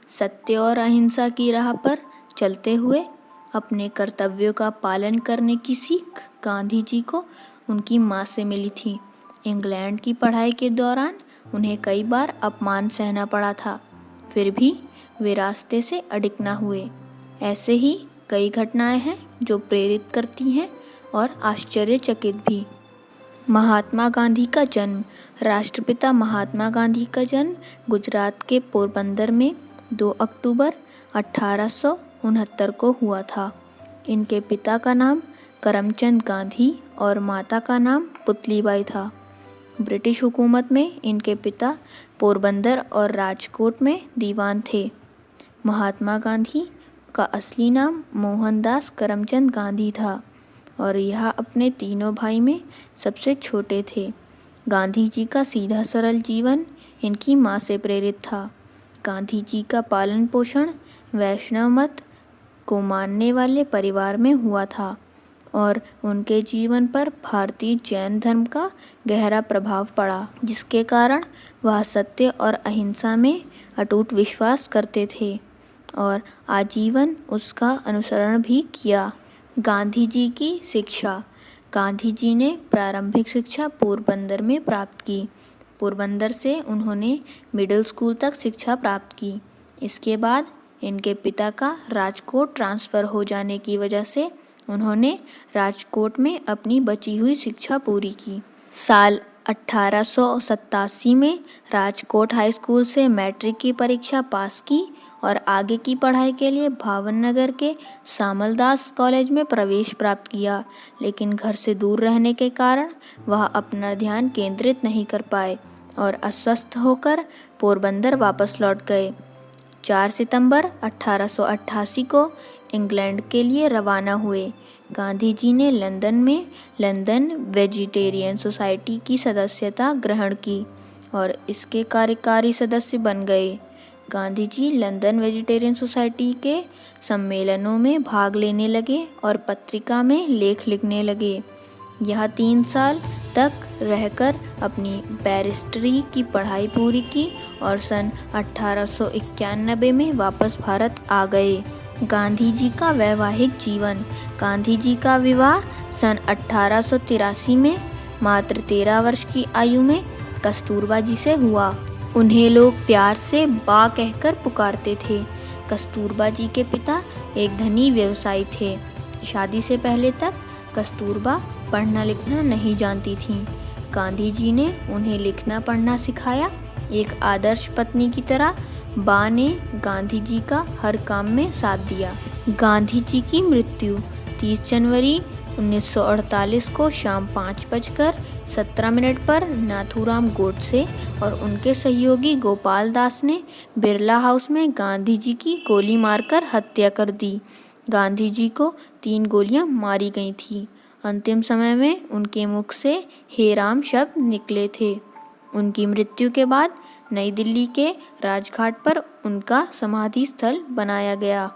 सत्य और अहिंसा की राह पर चलते हुए अपने कर्तव्यों का पालन करने की सीख गांधी जी को उनकी माँ से मिली थी। इंग्लैंड की पढ़ाई के दौरान उन्हें कई बार अपमान सहना पड़ा था, फिर भी वे रास्ते से अडिग न हुए। ऐसे ही कई घटनाएं हैं जो प्रेरित करती हैं और आश्चर्यचकित भी। महात्मा गांधी का जन्म। राष्ट्रपिता महात्मा गांधी का जन्म गुजरात के पोरबंदर में 2 अक्टूबर 1869 को हुआ था। इनके पिता का नाम करमचंद गांधी और माता का नाम पुतलीबाई था। ब्रिटिश हुकूमत में इनके पिता पोरबंदर और राजकोट में दीवान थे। महात्मा गांधी का असली नाम मोहनदास करमचंद गांधी था और यह अपने तीनों भाई में सबसे छोटे थे। गांधी जी का सीधा सरल जीवन इनकी माँ से प्रेरित था। गांधी जी का पालन पोषण वैष्णव मत को मानने वाले परिवार में हुआ था और उनके जीवन पर भारतीय जैन धर्म का गहरा प्रभाव पड़ा, जिसके कारण वह सत्य और अहिंसा में अटूट विश्वास करते थे और आजीवन उसका अनुसरण भी किया। गांधी जी की शिक्षा। गांधी जी ने प्रारंभिक शिक्षा पोरबंदर में प्राप्त की। पोरबंदर से उन्होंने मिडिल स्कूल तक शिक्षा प्राप्त की। इसके बाद इनके पिता का राजकोट ट्रांसफ़र हो जाने की वजह से उन्होंने राजकोट में अपनी बची हुई शिक्षा पूरी की। साल 1887 में राजकोट हाई स्कूल से मैट्रिक की परीक्षा पास की और आगे की पढ़ाई के लिए भावनगर के सामलदास कॉलेज में प्रवेश प्राप्त किया, लेकिन घर से दूर रहने के कारण वह अपना ध्यान केंद्रित नहीं कर पाए और अस्वस्थ होकर पोरबंदर वापस लौट गए। 4 सितंबर 1888 को इंग्लैंड के लिए रवाना हुए। गांधी जी ने लंदन में लंदन वेजिटेरियन सोसाइटी की सदस्यता ग्रहण की और इसके कार्यकारी सदस्य बन गए। Gandhi ji London vegetarian society के सम्मेलनों में भाग लेने लगे और पत्रिका में लेख लिखने लगे। यह 3 साल तक रहकर अपनी बैरिस्टरी की पढ़ाई पूरी की और सन 1891 में वापस भारत आ गए। गांधी जी का वैवाहिक जीवन। गांधी जी का विवाह सन 1883 में मात्र 13 वर्ष की आयु में कस्तूरबा जी से हुआ। उन्हें लोग प्यार से बा कहकर पुकारते थे। कस्तूरबा जी के पिता एक धनी व्यवसायी थे। शादी से पहले तक कस्तूरबा पढ़ना लिखना नहीं जानती थीं। गांधी जी ने उन्हें लिखना पढ़ना सिखाया। एक आदर्श पत्नी की तरह बा ने गांधी जी का हर काम में साथ दिया। गांधी जी की मृत्यु। 30 जनवरी 1948 को शाम 5:17 पर नाथूराम गोडसे और उनके सहयोगी गोपाल दास ने बिरला हाउस में गांधी जी की गोली मारकर हत्या कर दी। गांधी जी को 3 गोलियां मारी गई थीं। अंतिम समय में उनके मुख से हे राम शब्द निकले थे। उनकी मृत्यु के बाद नई दिल्ली के राजघाट पर उनका समाधि स्थल बनाया गया।